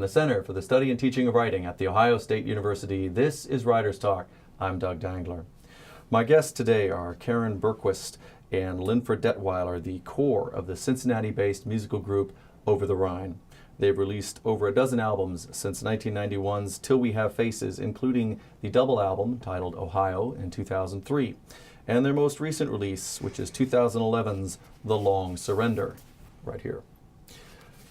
From the Center for the Study and Teaching of Writing at The Ohio State University, this is Writers Talk. I'm Doug Dangler. My guests today are Karen Berquist and Linford Detweiler, the core of the Cincinnati-based musical group Over the Rhine. They've released over a dozen albums since 1991's Till We Have Faces, including the double album titled Ohio in 2003, and their most recent release, which is 2011's The Long Surrender, right here.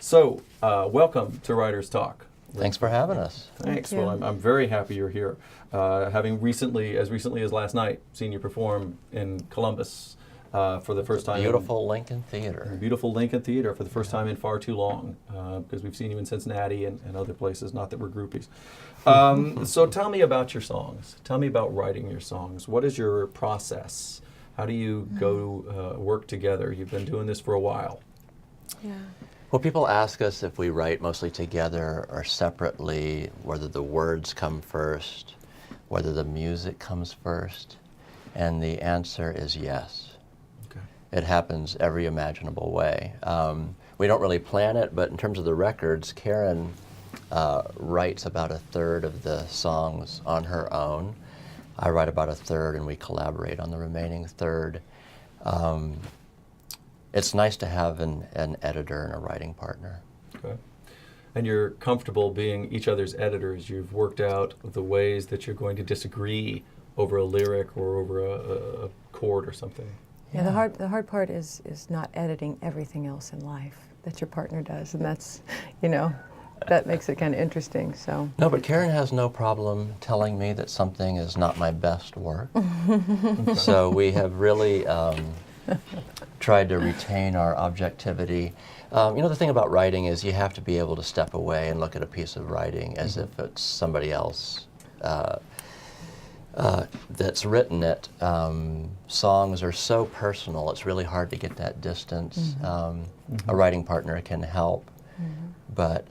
So, welcome to Writers Talk. Thanks for having us. Thanks. Well, I'm very happy you're here. Having as recently as last night, seen you perform in Columbus for the first time. Beautiful Lincoln Theater. Beautiful Lincoln Theater for the first time in far too long, because we've seen you in Cincinnati and other places, not that we're groupies. So tell me about your songs. Tell me about writing your songs. What is your process? How do you go work together? You've been doing this for a while. Yeah. Well, people ask us if we write mostly together or separately, whether the words come first, whether the music comes first, and the answer is yes. Okay. It happens every imaginable way. We don't really plan it, but in terms of the records, Karen writes about a third of the songs on her own. I write about a third, and we collaborate on the remaining third. It's nice to have an editor and a writing partner. Okay. And you're comfortable being each other's editors. You've worked out the ways that you're going to disagree over a lyric or over a chord or something. Yeah, the hard part is not editing everything else in life that your partner does, and that's, that makes it kind of interesting. So. No, but Karen has no problem telling me that something is not my best work. So we have really tried to retain our objectivity. The thing about writing is you have to be able to step away and look at a piece of writing as if it's somebody else that's written it. Songs are so personal, it's really hard to get that distance. A writing partner can help. But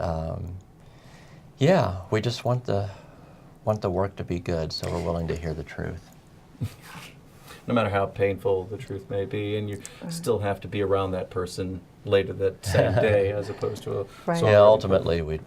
we just want the work to be good, so we're willing to hear the truth. No matter how painful the truth may be, and you still have to be around that person later that same day, as opposed to a Right. song. Yeah, ultimately we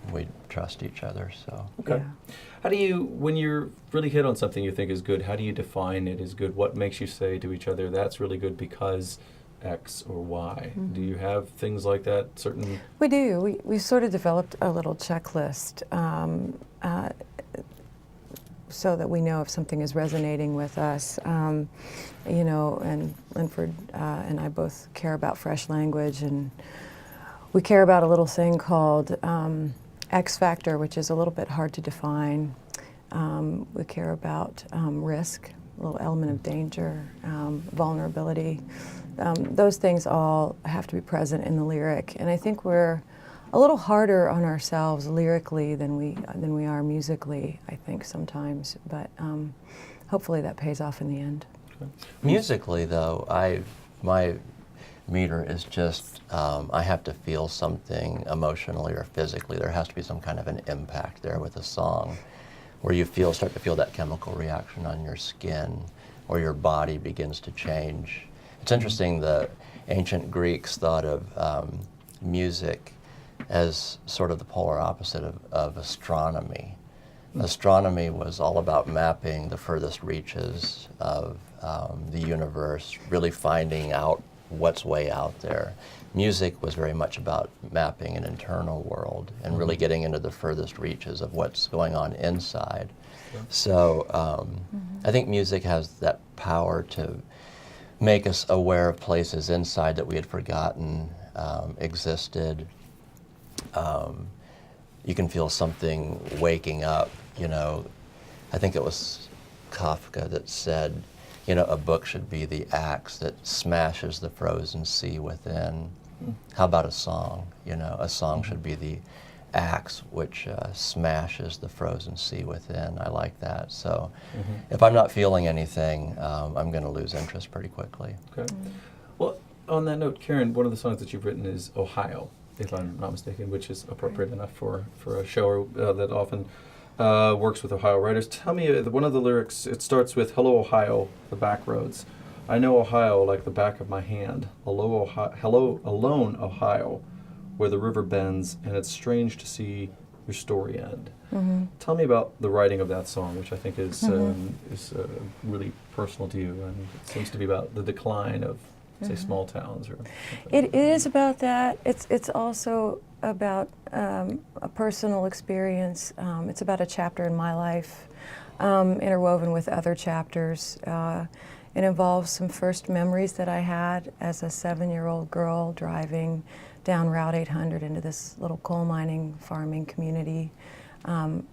trust each other. So Okay. Yeah. How do you, when you're really hit on something you think is good, how do you define it as good? What makes you say to each other, that's really good because X or Y? Do you have things like that? Certain. We do. We sort of developed a little checklist so that we know if something is resonating with us. And Linford and I both care about fresh language, and we care about a little thing called X factor, which is a little bit hard to define. We care about risk, a little element of danger, vulnerability. Those things all have to be present in the lyric, and I think we're a little harder on ourselves lyrically than we are musically, I think, sometimes, but hopefully that pays off in the end. Okay. musically, though, my meter is just I have to feel something emotionally or physically. There has to be some kind of an impact there with a song, where you start to feel that chemical reaction on your skin, or your body begins to change. It's interesting, the ancient Greeks thought of music as sort of the polar opposite of astronomy. Astronomy was all about mapping the furthest reaches of the universe, really finding out what's way out there. Music was very much about mapping an internal world and really getting into the furthest reaches of what's going on inside. Sure. So I think music has that power to make us aware of places inside that we had forgotten existed. You can feel something waking up, I think it was Kafka that said, a book should be the axe that smashes the frozen sea within. How about a song? A song should be the axe which smashes the frozen sea within. I like that. So if I'm not feeling anything, I'm going to lose interest pretty quickly. Okay. Well, on that note, Karen, one of the songs that you've written is Ohio, if I'm not mistaken, which is appropriate enough for a show that often works with Ohio writers. Tell me, one of the lyrics, it starts with, "Hello, Ohio, the back roads. I know Ohio like the back of my hand. Hello, alone, Ohio, where the river bends, and it's strange to see your story end. Mm-hmm. Tell me about the writing of that song, which I think is really personal to you, and it seems to be about the decline of, say, small towns. Or It is about that. It's also about a personal experience. It's about a chapter in my life, interwoven with other chapters. It involves some first memories that I had as a 7-year-old girl driving down Route 800 into this little coal mining farming community,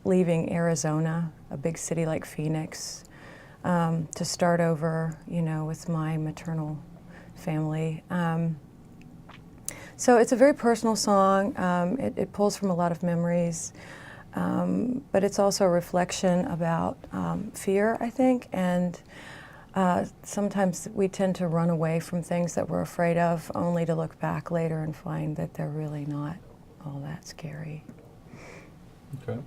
leaving Arizona, a big city like Phoenix, to start over, with my maternal family. So it's a very personal song. It pulls from a lot of memories, but it's also a reflection about fear, I think, and sometimes we tend to run away from things that we're afraid of, only to look back later and find that they're really not all that scary. Okay.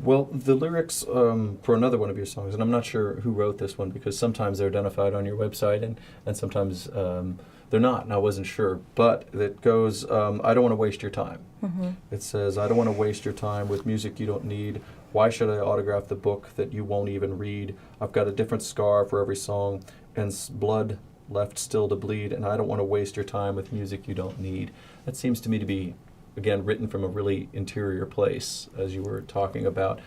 Well, the lyrics for another one of your songs, and I'm not sure who wrote this one because sometimes they're identified on your website and sometimes they're not, and I wasn't sure. But it goes, I don't want to waste your time. Mm-hmm. It says, I don't want to waste your time with music you don't need. Why should I autograph the book that you won't even read? I've got a different scar for every song and blood left still to bleed, and I don't want to waste your time with music you don't need. That seems to me to be, again, written from a really interior place, as you were talking about.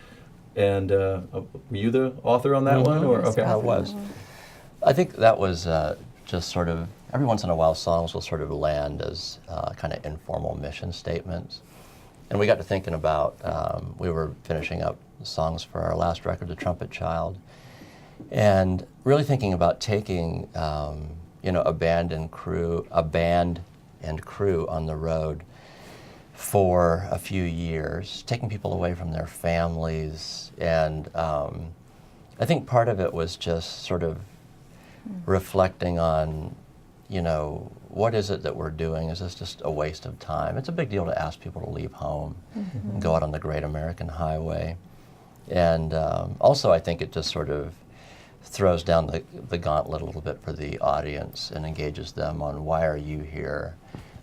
And were you the author on that one? Or okay, I was. I think that was just sort of, every once in a while songs will sort of land as kind of informal mission statements. And we got to thinking about, we were finishing up songs for our last record, The Trumpet Child, and really thinking about taking, a band and crew on the road for a few years, taking people away from their families. And I think part of it was just sort of reflecting on, what is it that we're doing? Is this just a waste of time? It's a big deal to ask people to leave home and go out on the great American highway. And also I think it just sort of throws down the gauntlet a little bit for the audience and engages them on, why are you here?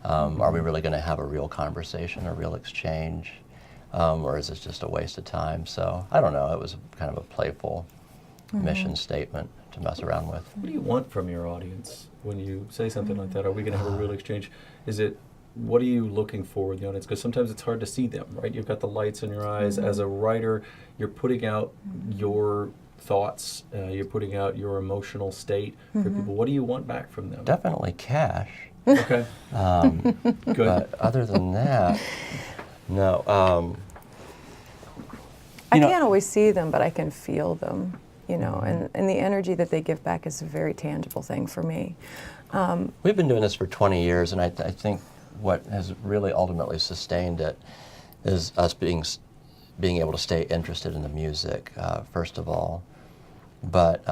Are we really going to have a real conversation, a real exchange? Or is this just a waste of time? So I don't know, it was kind of a playful mission statement to mess around with. what do you want from your audience when you say something like that? Are we going to have a real exchange? What are you looking for in the audience? Because sometimes it's hard to see them, right? You've got the lights in your eyes. As a writer, you're putting out your thoughts, you're putting out your emotional state for people. What do you want back from them? Definitely cash. Okay. Good. But other than that, no. I can't always see them, but I can feel them, and the energy that they give back is a very tangible thing for me. We've been doing this for 20 years, and I think what has really ultimately sustained it is us being able to stay interested in the music, first of all. But,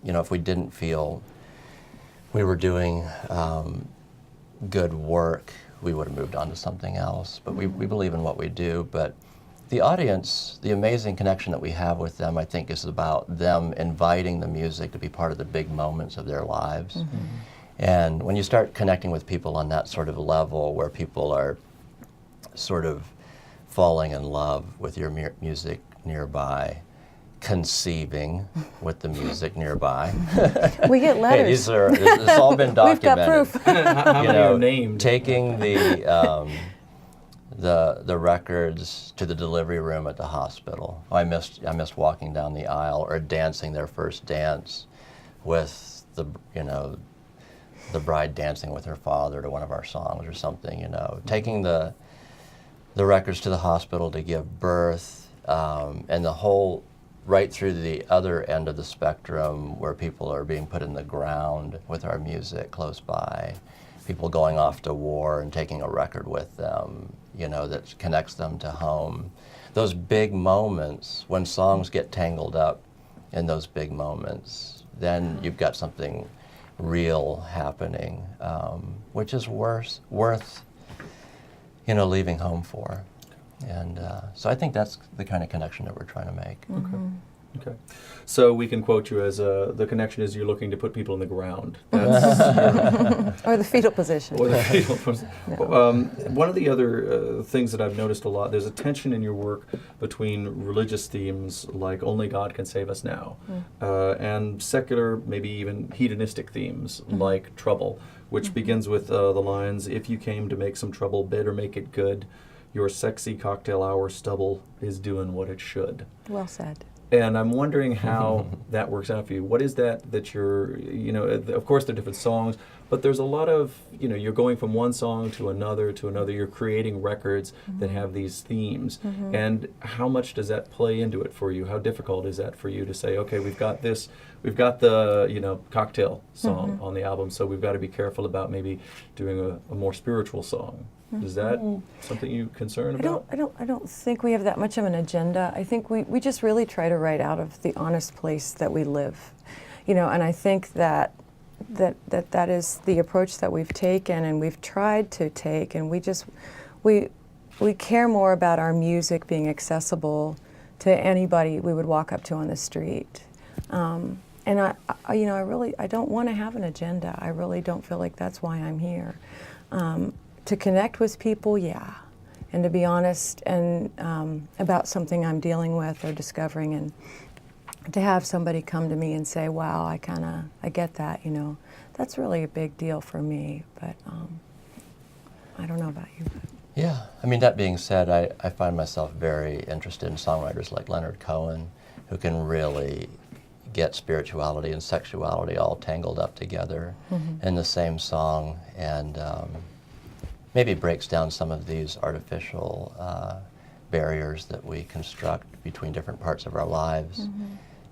if we didn't feel we were doing good work, we would have moved on to something else. But we believe in what we do. But the audience, the amazing connection that we have with them, I think, is about them inviting the music to be part of the big moments of their lives. And when you start connecting with people on that sort of level, where people are sort of falling in love with your music nearby, conceiving with the music nearby. We get letters. Hey, it's all been documented. We've got proof. How many are named? Taking the records to the delivery room at the hospital. I missed walking down the aisle, or dancing their first dance with the bride dancing with her father to one of our songs or something. Taking the records to the hospital to give birth, and the whole right through the other end of the spectrum, where people are being put in the ground with our music close by, people going off to war and taking a record with them, that connects them to home. Those big moments, when songs get tangled up in those big moments, then you've got something real happening, which is worth leaving home for. And so I think that's the kind of connection that we're trying to make. Okay. Okay. So we can quote you as the connection is you're looking to put people in the ground. That's Or the fetal position. or the fetal position. No. One of the other things that I've noticed a lot, there's a tension in your work between religious themes like only God can save us now, and secular, maybe even hedonistic themes like trouble, which begins with the lines, if you came to make some trouble, better make it good. Your sexy cocktail hour stubble is doing what it should. Well said. And I'm wondering how that works out for you. What is that you're, of course they're different songs, but there's a lot of, you're going from one song to another. You're creating records that have these themes. And how much does that play into it for you? How difficult is that for you to say, okay, we've got the, cocktail song on the album, so we've got to be careful about maybe doing a more spiritual song. Is that something you're concerned about? I don't think we have that much of an agenda. I think we just really try to write out of the honest place that we live, and I think that is the approach that we've taken and we've tried to take, and we care more about our music being accessible to anybody we would walk up to on the street. And I don't want to have an agenda. I really don't feel like that's why I'm here. To connect with people, yeah, and to be honest and about something I'm dealing with or discovering, and to have somebody come to me and say, wow, I get that, that's really a big deal for me, but I don't know about you. Yeah, I mean, that being said, I find myself very interested in songwriters like Leonard Cohen, who can really get spirituality and sexuality all tangled up together in the same song, and maybe breaks down some of these artificial barriers that we construct between different parts of our lives.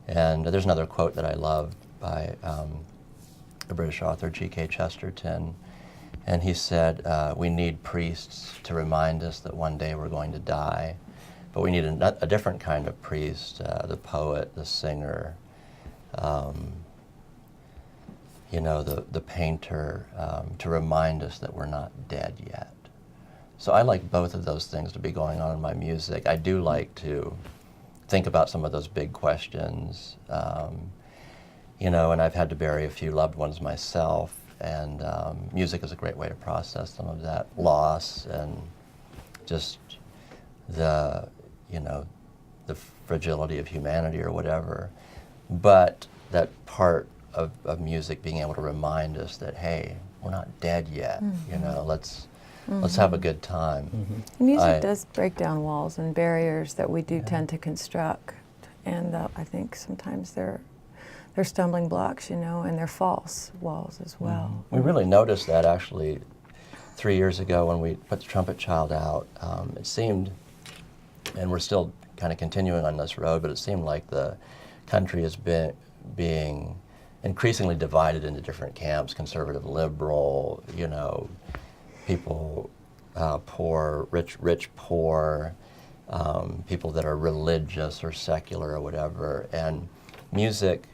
And there's another quote that I love by a British author, G.K. Chesterton, and he said, we need priests to remind us that one day we're going to die, but we need a different kind of priest, the poet, the singer, the painter, to remind us that we're not dead yet. So I like both of those things to be going on in my music. I do like to think about some of those big questions, and I've had to bury a few loved ones myself, and music is a great way to process some of that loss and just the fragility of humanity or whatever. But that part of music being able to remind us that, hey, we're not dead yet, let's have a good time. Music does break down walls and barriers that we do tend to construct, and I think sometimes they're stumbling blocks, and they're false walls as well. We really noticed that actually 3 years ago when we put The Trumpet Child out. It seemed, and we're still kind of continuing on this road, but it seemed like the country has been being increasingly divided into different camps, conservative, liberal, people poor, rich, poor, people that are religious or secular or whatever, and music,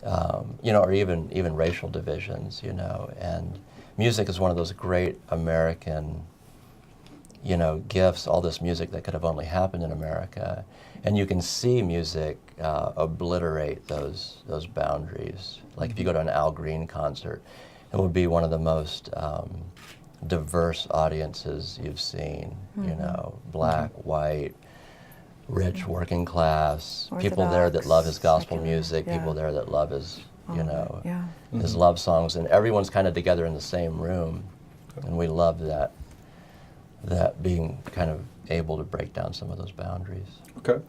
or even racial divisions, and music is one of those great American, gifts, all this music that could have only happened in America, and you can see music obliterate those boundaries. Like if you go to an Al Green concert, it would be one of the most diverse audiences you've seen, black, white, rich, working class, people there that love his gospel secular, music, people there that love his, his Mhm. love songs, and everyone's kind of together in the same room, and we love that being kind of able to break down some of those boundaries. Okay.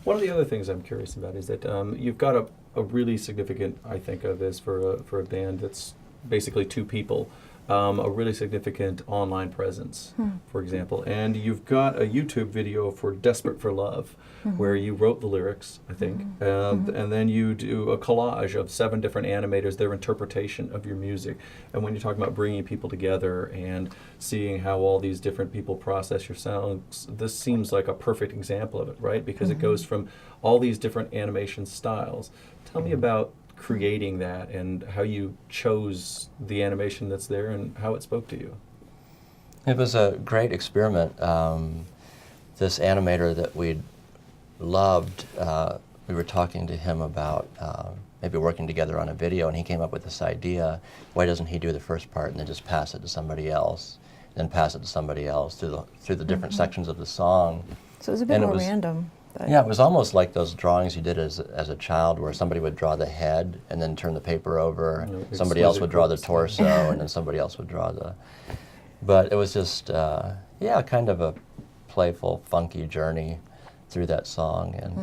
One of the other things I'm curious about is that you've got a really significant, I think of as for a band that's basically two people, a really significant online presence, for example. And you've got a YouTube video for Desperate for Love, where you wrote the lyrics, I think, and then you do a collage of 7 different animators, their interpretation of your music. And when you're talking about bringing people together and seeing how all these different people process your sounds, this seems like a perfect example of it, right? Because it goes from all these different animation styles. Tell me about creating that and how you chose the animation that's there and how it spoke to you. It was a great experiment. This animator that we'd loved we were talking to him about maybe working together on a video, and he came up with this idea, why doesn't he do the first part and then just pass it to somebody else, then pass it to somebody else through the different sections of the song. So it was a bit And it more was- random. But Yeah, it was almost like those drawings you did as a child, where somebody would draw the head and then turn the paper over, somebody else would draw the torso, and then somebody else would draw the... But it was just, yeah, kind of a playful, funky journey through that song, and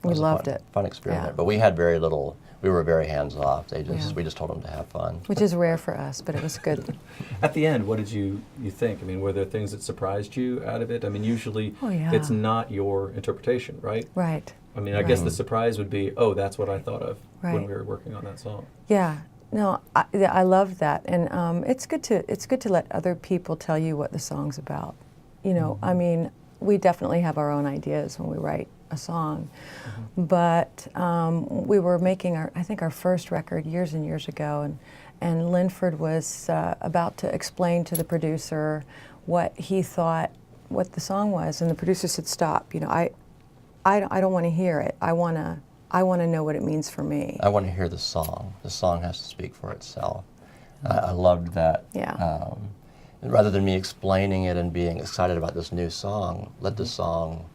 We was a loved fun, it. fun experiment. Yeah. But we had very little. We were very hands off. Yeah. We just told them to have fun. Which is rare for us, but it was good. At the end, what did you think? I mean, were there things that surprised you out of it? I mean, usually Oh, yeah. it's not your interpretation, right? Right. I mean, I guess the Right. surprise would be, oh, that's what I thought of when Right. we were working on that song. Yeah. No, I love that, and it's good to let other people tell you what the song's about. You know, I mean, we definitely have our own ideas when we write a song, but we were making our first record years and years ago, and Linford was about to explain to the producer what he thought what the song was, and the producer said, "Stop! You know, I don't want to hear it. I want to know what it means for me." I want to hear the song. The song has to speak for itself. I loved that. Yeah. Rather than me explaining it and being excited about this new song, let the song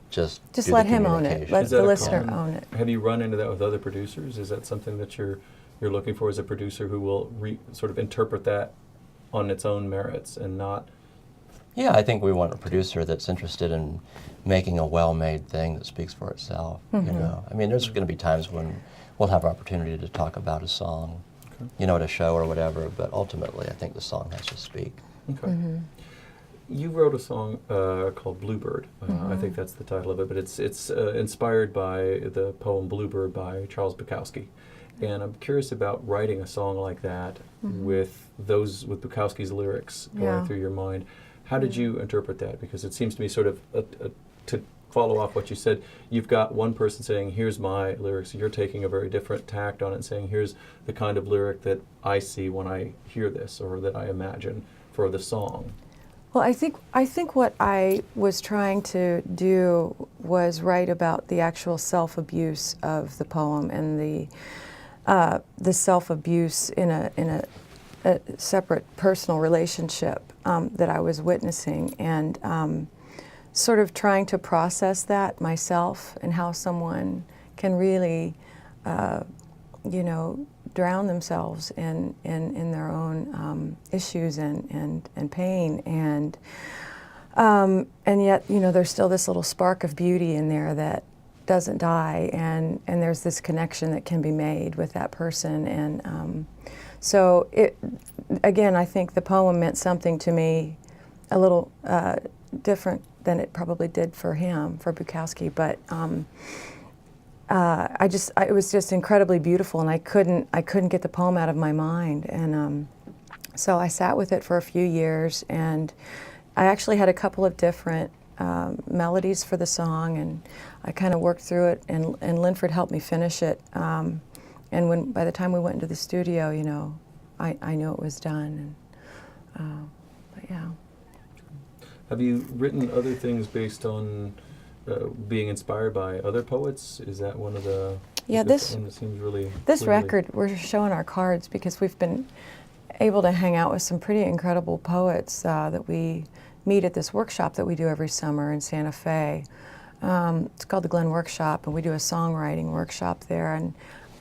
just do let the him own it. communication. Let Is the that a listener common- own it. Have you run into that with other producers? Is that something that you're looking for as a producer who will sort of interpret that on its own merits and not? Yeah, I think we want a producer that's interested in making a well-made thing that speaks for itself. You know, I mean, there's going to be times when we'll have opportunity to talk about a song, you know, at a show or whatever. But ultimately, I think the song has to speak. Okay. You wrote a song called Bluebird. I think that's the title of it, but it's inspired by the poem Bluebird by Charles Bukowski. And I'm curious about writing a song like that with Bukowski's lyrics going Yeah. through your mind. How did you interpret that? Because it seems to me sort of, to follow off what you said, you've got one person saying, here's my lyrics. You're taking a very different tact on it and saying, here's the kind of lyric that I see when I hear this or that I imagine for the song. Well, I think what I was trying to do was write about the actual self-abuse of the poem and the self-abuse in a separate personal relationship that I was witnessing, and sort of trying to process that myself and how someone can really, you know, drown themselves in their own issues and pain, and yet, you know, there's still this little spark of beauty in there that doesn't die, and there's this connection that can be made with that person, and so again, I think the poem meant something to me a little different than it probably did for him, for Bukowski, but it was just incredibly beautiful, and I couldn't get the poem out of my mind, and so I sat with it for a few years, and I actually had a couple of different melodies for the song, and I kind of worked through it, and Linford helped me finish it, and by the time we went into the studio, you know, I knew it was done, and but yeah. Have you written other things based on being inspired by other poets? Is that one of the? Yeah, is this one that seems really this clearly- record, we're showing our cards because we've been able to hang out with some pretty incredible poets that we meet at this workshop that we do every summer in Santa Fe. It's called the Glen Workshop, and we do a songwriting workshop there, and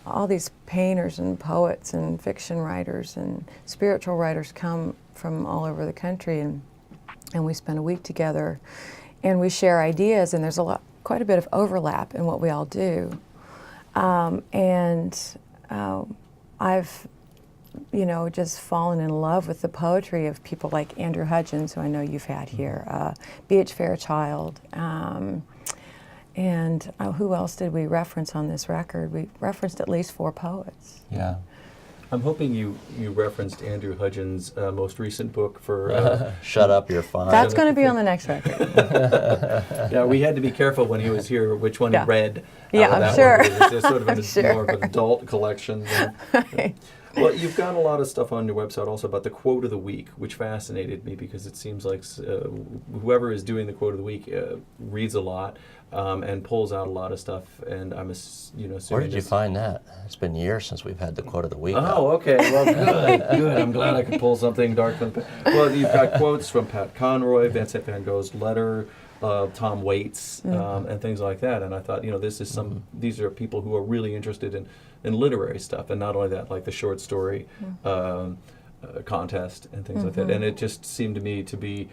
all these painters and poets and fiction writers and spiritual writers come from all over the country, and we spend a week together, and we share ideas, and there's quite a bit of overlap in what we all do. I've, you know, just fallen in love with the poetry of people like Andrew Hudgens, who I know you've had here, B.H. Fairchild, and who else did we reference on this record? We referenced at least 4 poets. Yeah. I'm hoping you referenced Andrew Hudgens' most recent book for. Shut up, you're fine. That's going to be on the next record. Yeah, we had to be careful when he was here which one Yeah. he read. Yeah, out of I'm that sure. one, because it's sort of I'm sure. more of an adult collection. Right. Well, you've got a lot of stuff on your website also about the quote of the week, which fascinated me because it seems like whoever is doing the quote of the week reads a lot and pulls out a lot of stuff. And I'm, assuming. Where did you find that? It's been years since we've had the quote of the week. Oh, okay. Well, good. I'm glad I could pull something dark from. Well, you've got quotes from Pat Conroy, Vincent Van Gogh's letter, Tom Waits, and things like that. And I thought, this is these are people who are really interested in literary stuff, and not only that, like the short story contest and things like that. And it just seemed to me to be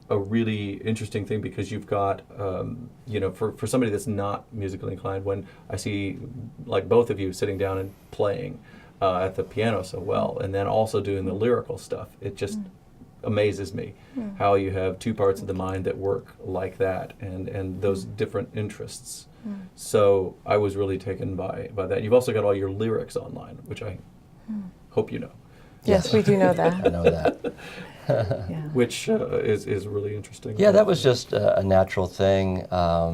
a really interesting thing because you've got, for somebody that's not musically inclined, when I see like both of you sitting down and playing at the piano so well, and then also doing the lyrical stuff, it just amazes me how you have two parts of the mind that work like that, and those different interests. So I was really taken by that. You've also got all your lyrics online, which I hope you know. Yes, we do know that. I know that. Yeah. Which is really interesting. Yeah, that was just a natural thing. I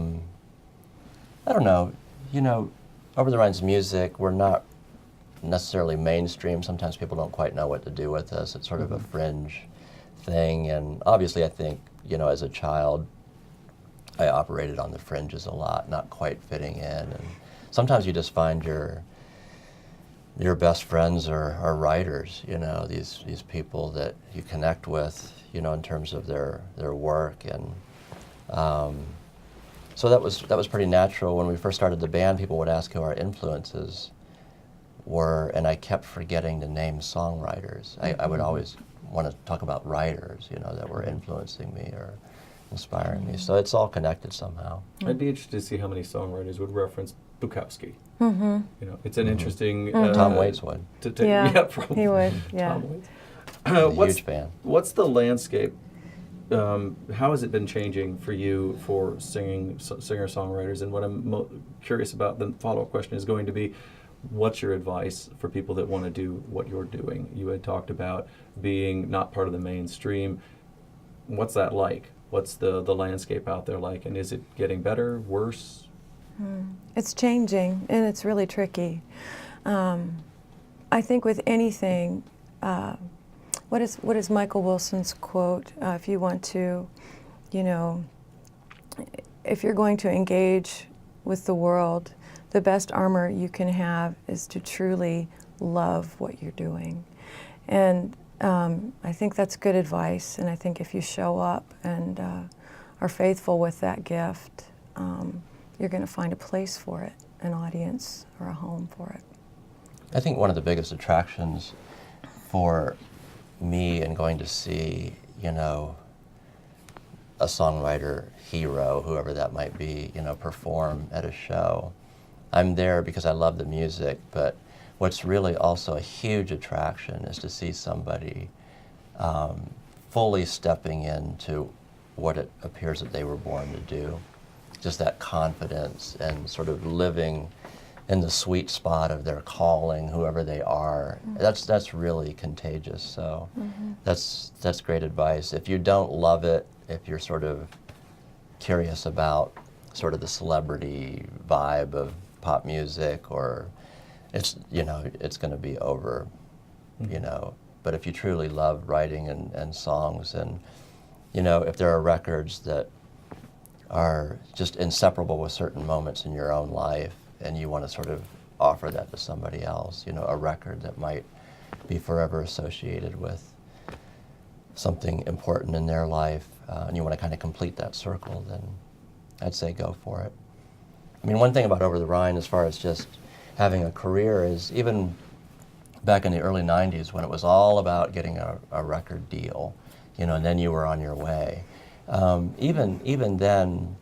don't know. Over the Rhine's music, we're not necessarily mainstream. Sometimes people don't quite know what to do with us. It's sort of a fringe thing. And obviously, I think, as a child, I operated on the fringes a lot, not quite fitting in. And sometimes you just find your best friends are writers, these people that you connect with, in terms of their work. And so that was pretty natural. When we first started the band, people would ask who our influences were, and I kept forgetting to name songwriters. I would always want to talk about writers, that were influencing me or inspiring me. So it's all connected somehow. I'd be interested to see how many songwriters would reference Bukowski. It's an interesting. Tom Waits would. He would. Yeah. Tom Waits. Huge fan. What's the landscape? How has it been changing for you for singer-songwriters? And what I'm curious about, the follow-up question is going to be, what's your advice for people that want to do what you're doing? You had talked about being not part of the mainstream. What's that like? What's the landscape out there like? And is it getting better, worse? It's changing, and it's really tricky. I think with anything, what is Michael Wilson's quote? If you want to, if you're going to engage with the world, the best armor you can have is to truly love what you're doing. And I think that's good advice, and I think if you show up and are faithful with that gift, you're going to find a place for it, an audience or a home for it. I think one of the biggest attractions for me in going to see, a songwriter hero, whoever that might be, perform at a show. I'm there because I love the music, but what's really also a huge attraction is to see somebody fully stepping into what it appears that they were born to do. Just that confidence and sort of living in the sweet spot of their calling, whoever they are. That's really contagious. So that's great advice. If you don't love it, if you're sort of curious about sort of the celebrity vibe of pop music, or it's going to be over, But if you truly love writing and songs, and if there are records that are just inseparable with certain moments in your own life, and you want to sort of offer that to somebody else, a record that might be forever associated with something important in their life, and you want to kind of complete that circle, then I'd say go for it. I mean, one thing about Over the Rhine, as far as just having a career, is even back in the early 90s when it was all about getting a record deal, and then you were on your way. Even then,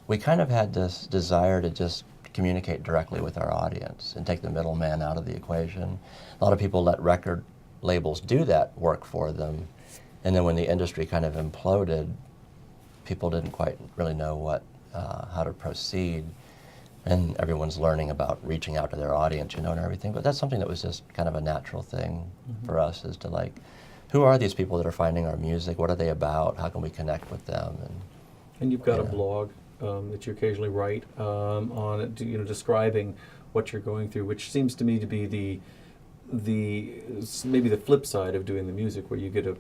we kind of had this desire to just communicate directly with our audience and take the middleman out of the equation. A lot of people let record labels do that work for them, and then when the industry kind of imploded, people didn't quite really know how to proceed. And everyone's learning about reaching out to their audience, and everything. But that's something that was just kind of a natural thing for us, is to who are these people that are finding our music? What are they about? How can we connect with them? And you've got a blog that you occasionally write on it, describing what you're going through, which seems to me to be maybe the flip side of doing the music, where you get to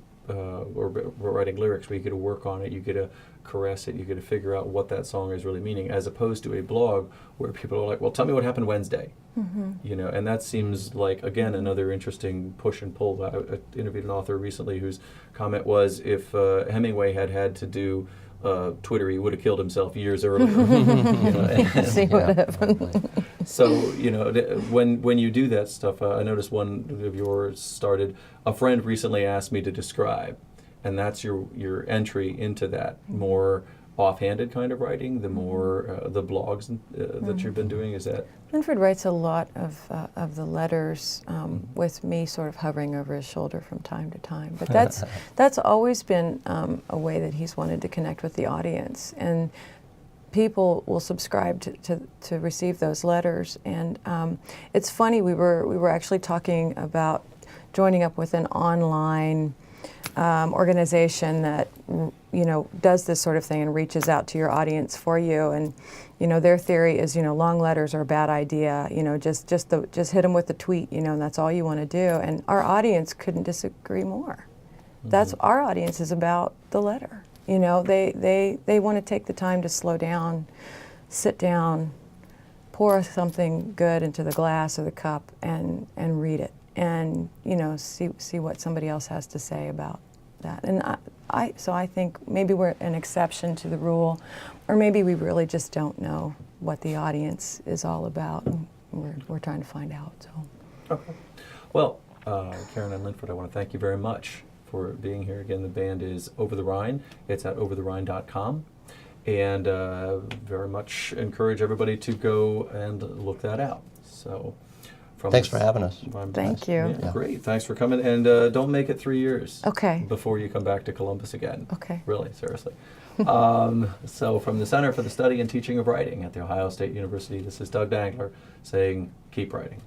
or writing lyrics, where you get to work on it, you get to caress it, you get to figure out what that song is really meaning, as opposed to a blog where people are like, well, tell me what happened Wednesday. You know, and that seems like, again, another interesting push and pull. I interviewed an author recently whose comment was, if Hemingway had to do Twitter, he would have killed himself years earlier. You know, See what happened. so, you know, when you do that stuff, I noticed one of yours started, a friend recently asked me to describe, and that's your entry into that more offhanded kind of writing, the more the blogs that you've been doing. Is that? Linford writes a lot of the letters with me sort of hovering over his shoulder from time to time. But that's always been a way that he's wanted to connect with the audience. And people will subscribe to receive those letters. And it's funny, we were actually talking about joining up with an online organization that does this sort of thing and reaches out to your audience for you. And their theory is long letters are a bad idea. Just hit them with the tweet. And that's all you want to do. And our audience couldn't disagree more. That's our audience is about the letter. They want to take the time to slow down, sit down, pour something good into the glass or the cup, and read it, and see what somebody else has to say about that. And so I think maybe we're an exception to the rule, or maybe we really just don't know what the audience is all about. And we're trying to find out. So. Okay. Well, Karen and Linford, I want to thank you very much for being here. Again, the band is Over the Rhine. It's at overtherhine.com. And very much encourage everybody to go and look that out. So, thanks for having us. Thank you. Yeah, great. Thanks for coming. And don't make it 3 years before you come back to Columbus again. Okay. Really, seriously. So from the Center for the Study and Teaching of Writing at The Ohio State University, this is Doug Dangler saying, keep writing.